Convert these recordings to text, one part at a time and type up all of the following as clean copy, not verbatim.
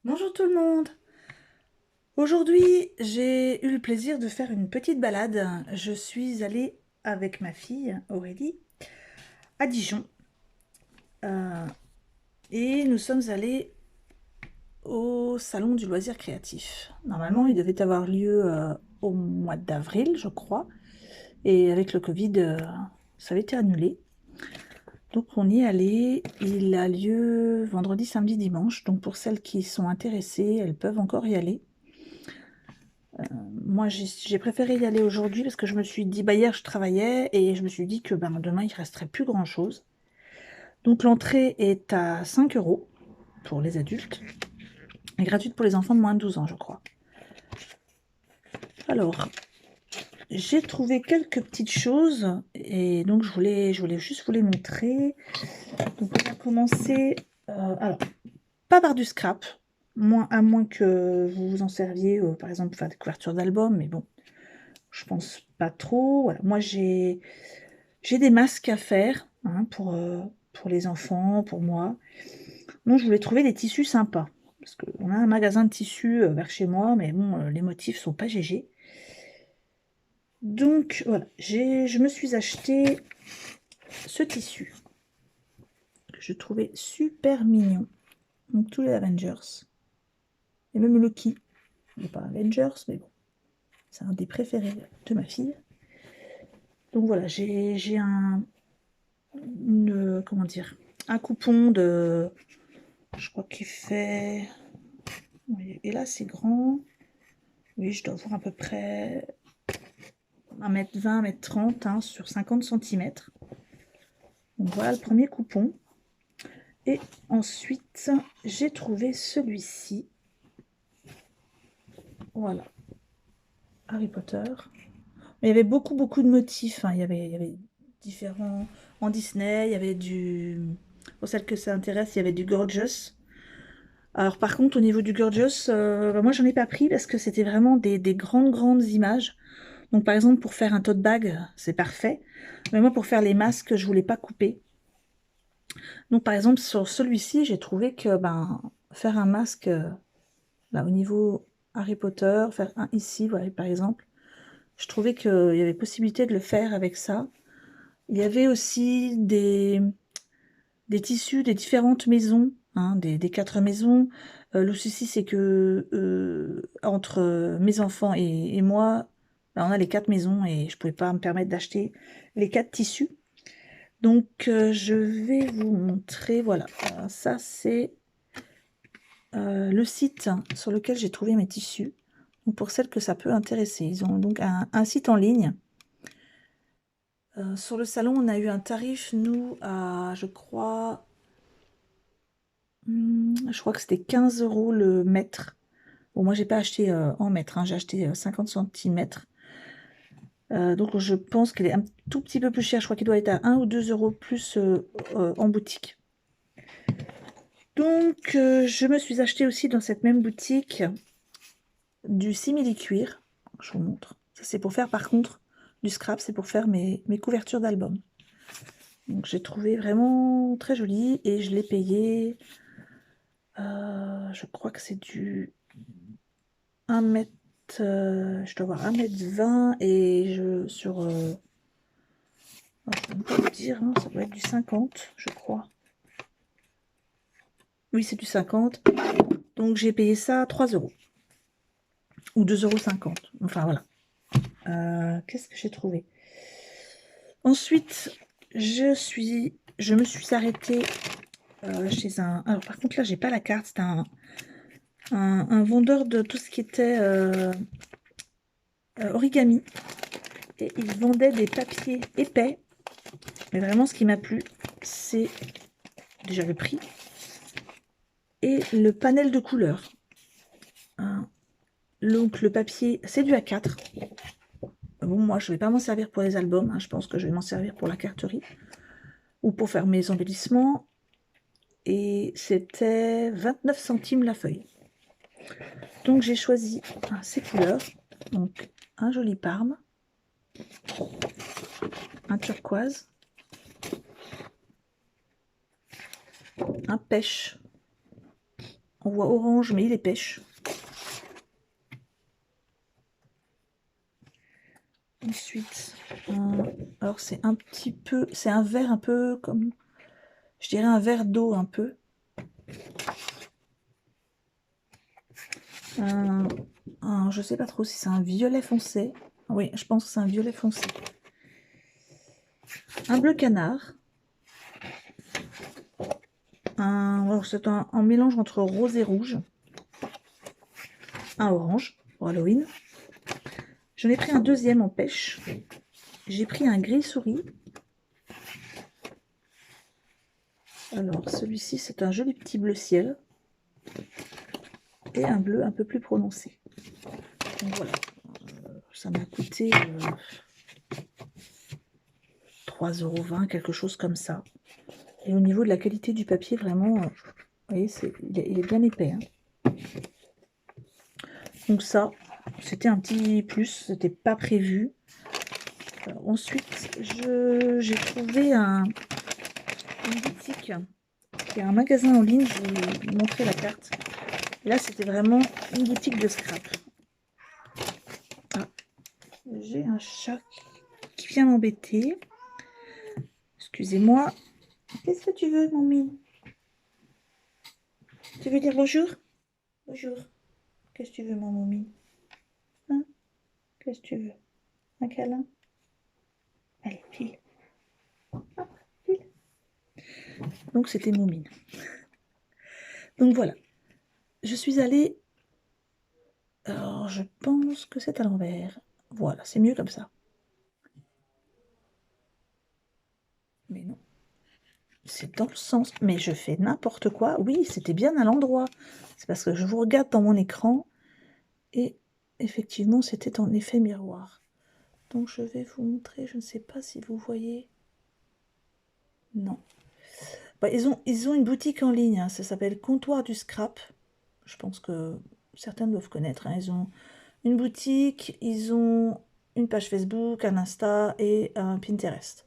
Bonjour tout le monde. Aujourd'hui, j'ai eu le plaisir de faire une petite balade. Je suis allée avec ma fille Aurélie à Dijon euh, et nous sommes allés au salon du loisir créatif. Normalement, il devait avoir lieu au mois d'avril, je crois, et avec le Covid, ça avait été annulé. Donc on y est allé. Il a lieu vendredi, samedi, dimanche. Donc pour celles qui sont intéressées, elles peuvent encore y aller. Moi, j'ai préféré y aller aujourd'hui parce que je me suis dit, bah hier je travaillais et je me suis dit que demain il resterait plus grand-chose. Donc l'entrée est à 5 euros pour les adultes et gratuite pour les enfants de moins de 12 ans, je crois. Alors, j'ai trouvé quelques petites choses et donc je voulais juste vous les montrer. Donc on va commencer, alors, pas par du scrap, à moins que vous vous en serviez, par exemple, pour faire des couvertures d'albums, mais bon, je pense pas trop. Voilà. Moi, j'ai des masques à faire hein, pour les enfants, pour moi. Donc, je voulais trouver des tissus sympas. Parce qu'on a un magasin de tissus vers chez moi, mais bon, les motifs sont pas GG. Donc, voilà, je me suis acheté ce tissu que je trouvais super mignon. Donc, tous les Avengers. Et même Loki. Il n'est pas Avengers, mais bon, c'est un des préférés de ma fille. Donc, voilà, j'ai comment dire, un coupon de... Je crois qu'il fait... Oui, et là, c'est grand. Oui, je dois avoir à peu près 1,20 m, 1,30 m hein, sur 50 cm. Donc voilà le premier coupon. Et ensuite, j'ai trouvé celui-ci. Voilà. Harry Potter. Mais il y avait beaucoup de motifs. Hein. Il y avait différents... En Disney, il y avait du... Pour celles que ça intéresse, il y avait du Gorgeous. Alors par contre, au niveau du Gorgeous, moi, j'en ai pas pris parce que c'était vraiment des grandes images. Donc par exemple, pour faire un tote bag, c'est parfait. Mais moi, pour faire les masques, je voulais pas couper. Donc par exemple, sur celui-ci, j'ai trouvé que faire un masque là, au niveau Harry Potter, faire un ici, voilà, par exemple, je trouvais qu'il y avait possibilité de le faire avec ça. Il y avait aussi des tissus des différentes maisons, hein, des 4 maisons. Le souci, c'est que entre mes enfants et moi, on a les 4 maisons et je ne pouvais pas me permettre d'acheter les 4 tissus. Donc, je vais vous montrer, voilà, ça c'est le site sur lequel j'ai trouvé mes tissus. Donc, pour celles que ça peut intéresser, ils ont donc un site en ligne. Sur le salon, on a eu un tarif, nous, à, je crois que c'était 15 euros le mètre. Bon, moi, j'ai pas acheté en mètre, hein, j'ai acheté 50 centimètres. Donc, je pense qu'il est un tout petit peu plus cher. Je crois qu'il doit être à 1 ou 2 euros plus en boutique. Donc, je me suis acheté aussi dans cette même boutique du simili-cuir. Je vous montre. Ça, c'est pour faire, par contre, du scrap. C'est pour faire mes couvertures d'albums. Donc, j'ai trouvé vraiment très joli et je l'ai payé. Je crois que c'est du 1 mètre. Je dois avoir 1,20 m et je peux pas vous dire, hein, ça doit être du 50, je crois. Oui, c'est du 50. Donc j'ai payé ça 3 euros. Ou 2,50 €. Enfin voilà. Qu'est-ce que j'ai trouvé? Ensuite, je me suis arrêtée chez un... Alors par contre là, j'ai pas la carte. C'était un vendeur de tout ce qui était origami. Et il vendait des papiers épais. Mais vraiment, ce qui m'a plu, c'est déjà le prix et le panel de couleurs. Hein. Donc le papier, c'est du A4. Bon, moi, je ne vais pas m'en servir pour les albums. Hein. Je pense que je vais m'en servir pour la carterie ou pour faire mes embellissements. Et c'était 29 centimes la feuille. Donc j'ai choisi ces couleurs. Donc un joli parme, un turquoise, un pêche On voit orange, mais il est pêche. Ensuite, alors c'est un petit peu, c'est un vert un peu comme, je dirais un verre d'eau un peu. Je sais pas trop si c'est un violet foncé. Oui, je pense que c'est un violet foncé. Un bleu canard. C'est un mélange entre rose et rouge. Un orange pour Halloween. J'en ai pris un deuxième en pêche. J'ai pris un gris souris. Alors, celui-ci, c'est un joli petit bleu ciel. Et un bleu un peu plus prononcé. Donc voilà. Ça m'a coûté 3,20 €, quelque chose comme ça. Et au niveau de la qualité du papier, vraiment, vous voyez, il est bien épais. Hein. Donc ça, c'était un petit plus, c'était pas prévu. Ensuite, j'ai trouvé une boutique qui est un magasin en ligne, je vais vous montrer la carte. Et là, c'était vraiment une boutique de scrap. Ah, j'ai un chat qui vient m'embêter. Excusez-moi. Qu'est-ce que tu veux, mon mine? Tu veux dire bonjour? Bonjour. Qu'est-ce que tu veux, mon momie? Hein? Qu'est-ce que tu veux? Un câlin? Allez, file. Ah, file. Donc, c'était Moumine. Donc, voilà. Je suis allée... Alors, je pense que c'est à l'envers. Voilà, c'est mieux comme ça. Mais non. C'est dans le sens... Mais je fais n'importe quoi. Oui, c'était bien à l'endroit. C'est parce que je vous regarde dans mon écran. Et effectivement, c'était en effet miroir. Donc, je vais vous montrer. Je ne sais pas si vous voyez... Non. Bah, ils ont une boutique en ligne, hein, ça s'appelle Comptoir du Scrap. Je pense que certains doivent connaître. Hein. Ils ont une boutique, ils ont une page Facebook, un Insta et un Pinterest.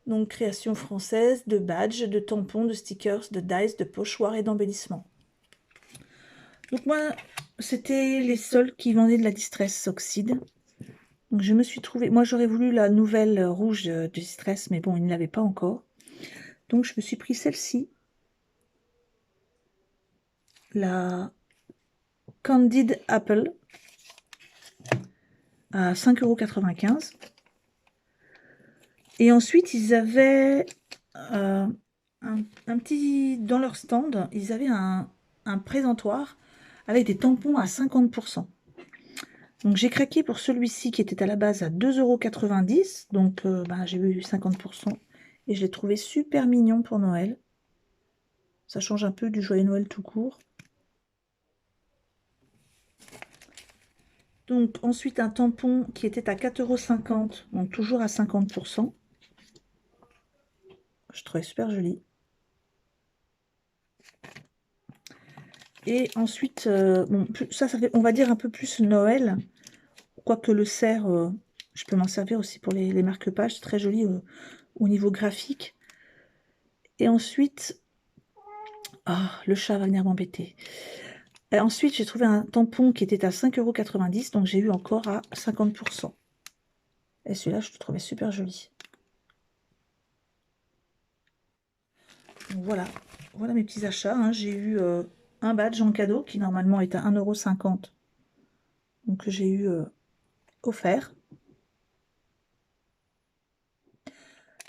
Donc création française de badges, de tampons, de stickers, de dice, de pochoirs et d'embellissements. Donc moi, c'était les seuls qui vendaient de la Distress Oxide. Donc je me suis trouvée... Moi, j'aurais voulu la nouvelle rouge de Distress, mais bon, ils ne l'avaient pas encore. Donc je me suis pris celle-ci. La Candied Apple à 5,95 €. Et ensuite, ils avaient un petit... Dans leur stand, ils avaient un présentoir avec des tampons à 50%. Donc j'ai craqué pour celui-ci qui était à la base à 2,90 €. Donc j'ai eu 50%. Et je l'ai trouvé super mignon pour Noël. Ça change un peu du Joyeux Noël tout court. Donc ensuite un tampon qui était à 4,50 €, donc toujours à 50%. Je trouvais super joli. Et ensuite, bon, ça fait, on va dire, un peu plus Noël. Quoique le cerf, je peux m'en servir aussi pour les marque-pages. C'est très joli au niveau graphique. Et ensuite, le chat va venir m'embêter. Et ensuite, j'ai trouvé un tampon qui était à 5,90 €. Donc, j'ai eu encore à 50%. Et celui-là, je le trouvais super joli. Donc, voilà. Voilà mes petits achats. Hein. J'ai eu un badge en cadeau qui normalement est à 1,50 €. Donc, que j'ai eu offert.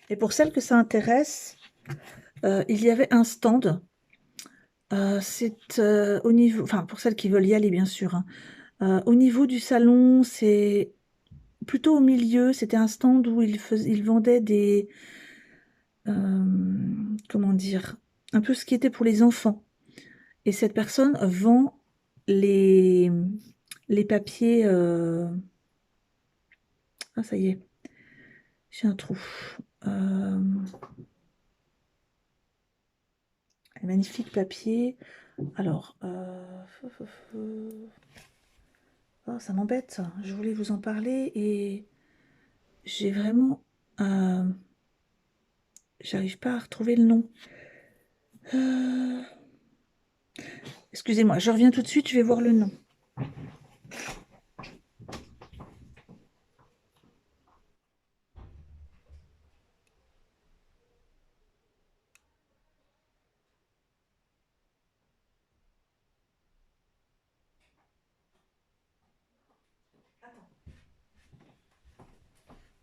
Et pour celles que ça intéresse, il y avait un stand. C'est au niveau, enfin pour celles qui veulent y aller bien sûr, hein. Au niveau du salon, c'est plutôt au milieu. C'était un stand où ils vendaient des, comment dire, un peu ce qui était pour les enfants. Et cette personne vend les, les papiers. Ah ça y est, j'ai un trou. Un magnifique papier. Alors, oh, ça m'embête. Je voulais vous en parler et j'ai vraiment... j'arrive pas à retrouver le nom. Excusez-moi, je reviens tout de suite, je vais voir le nom.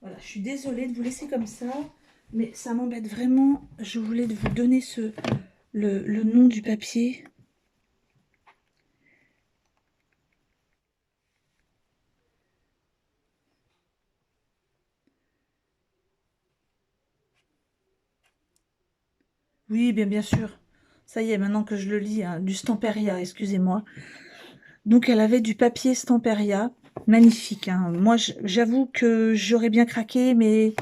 Voilà, je suis désolée de vous laisser comme ça, mais ça m'embête vraiment. Je voulais vous donner le nom du papier. Oui, bien sûr. Ça y est, maintenant que je le lis, hein, du Stamperia, excusez-moi. Donc, elle avait du papier Stamperia, magnifique, hein. Moi, j'avoue que j'aurais bien craqué, mais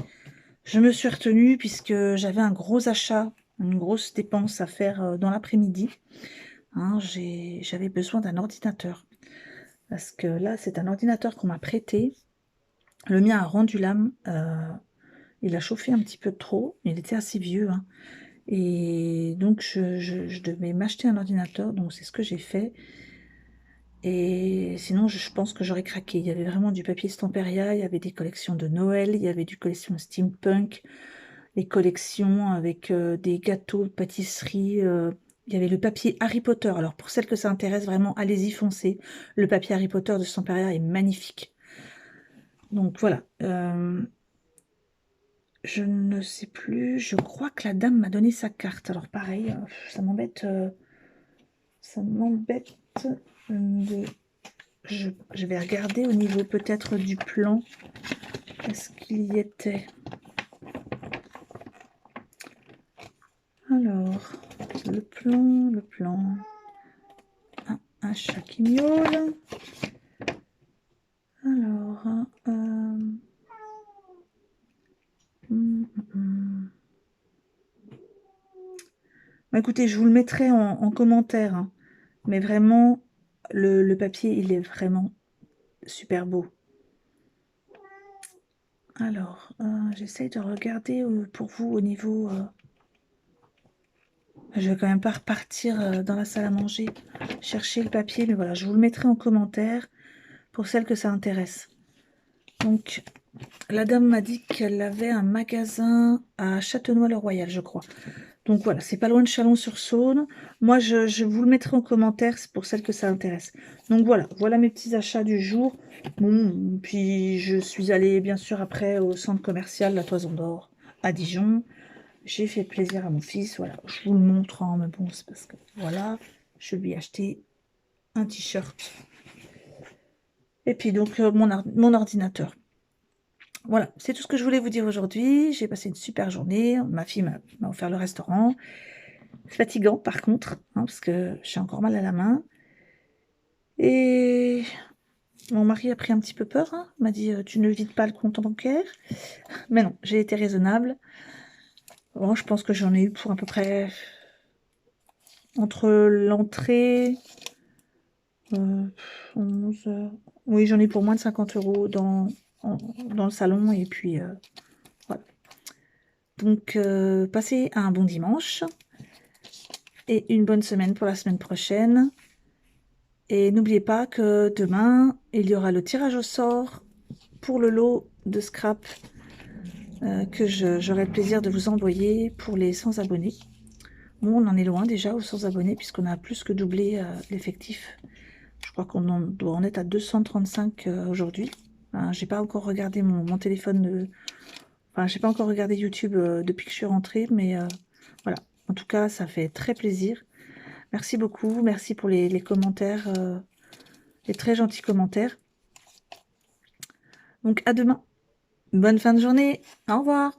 je me suis retenue puisque j'avais un gros achat, une grosse dépense à faire dans l'après-midi. Hein, j'avais besoin d'un ordinateur. Parce que là, c'est un ordinateur qu'on m'a prêté. Le mien a rendu l'âme. Il a chauffé un petit peu trop. Il était assez vieux, hein. Et donc, je devais m'acheter un ordinateur. Donc, c'est ce que j'ai fait. Et sinon, je pense que j'aurais craqué. Il y avait vraiment du papier Stamperia. Il y avait des collections de Noël. Il y avait du collection steampunk. Les collections avec des gâteaux, pâtisseries. Il y avait le papier Harry Potter. Alors, pour celles que ça intéresse vraiment, allez-y, foncez. Le papier Harry Potter de Stamperia est magnifique. Donc, voilà. Je ne sais plus, je crois que la dame m'a donné sa carte. Alors pareil, ça m'embête de... Je vais regarder au niveau peut-être du plan. Est-ce qu'il y était? Alors, le plan. Un chat qui miaule. Alors, Bah, écoutez, je vous le mettrai en commentaire, hein. Mais vraiment, le papier, il est vraiment super beau. Alors, j'essaye de regarder pour vous au niveau... je vais quand même pas repartir dans la salle à manger, chercher le papier, mais voilà, je vous le mettrai en commentaire pour celles que ça intéresse. Donc, la dame m'a dit qu'elle avait un magasin à Châtenois-le-Royal, je crois. Donc voilà, c'est pas loin de Chalon-sur-Saône. Moi, je vous le mettrai en commentaire, c'est pour celles que ça intéresse. Donc voilà mes petits achats du jour. Bon, puis je suis allée bien sûr après au centre commercial La Toison d'Or à Dijon. J'ai fait plaisir à mon fils, voilà. Je vous le montre, hein, mais bon, c'est parce que voilà, je lui ai acheté un t-shirt. Et puis donc mon ordinateur. Voilà, c'est tout ce que je voulais vous dire aujourd'hui. J'ai passé une super journée. Ma fille m'a offert le restaurant. Fatigant par contre, hein, parce que j'ai encore mal à la main. Et mon mari a pris un petit peu peur, hein, m'a dit tu ne vides pas le compte bancaire. Mais non, j'ai été raisonnable. Bon, je pense que j'en ai eu pour à peu près entre l'entrée 11 heures. Oui, j'en ai pour moins de 50 € dans le salon. Et puis voilà. Donc passez un bon dimanche et une bonne semaine pour la semaine prochaine. Et n'oubliez pas que demain, il y aura le tirage au sort pour le lot de scrap que j'aurai le plaisir de vous envoyer pour les 100 abonnés. Bon, on en est loin déjà aux 100 abonnés puisqu'on a plus que doublé l'effectif. Je crois qu'on doit en être à 235 aujourd'hui. Enfin, j'ai pas encore regardé mon téléphone. Enfin, j'ai pas encore regardé YouTube depuis que je suis rentrée, mais voilà. En tout cas, ça fait très plaisir. Merci beaucoup. Merci pour les commentaires, les très gentils commentaires. Donc à demain. Bonne fin de journée. Au revoir.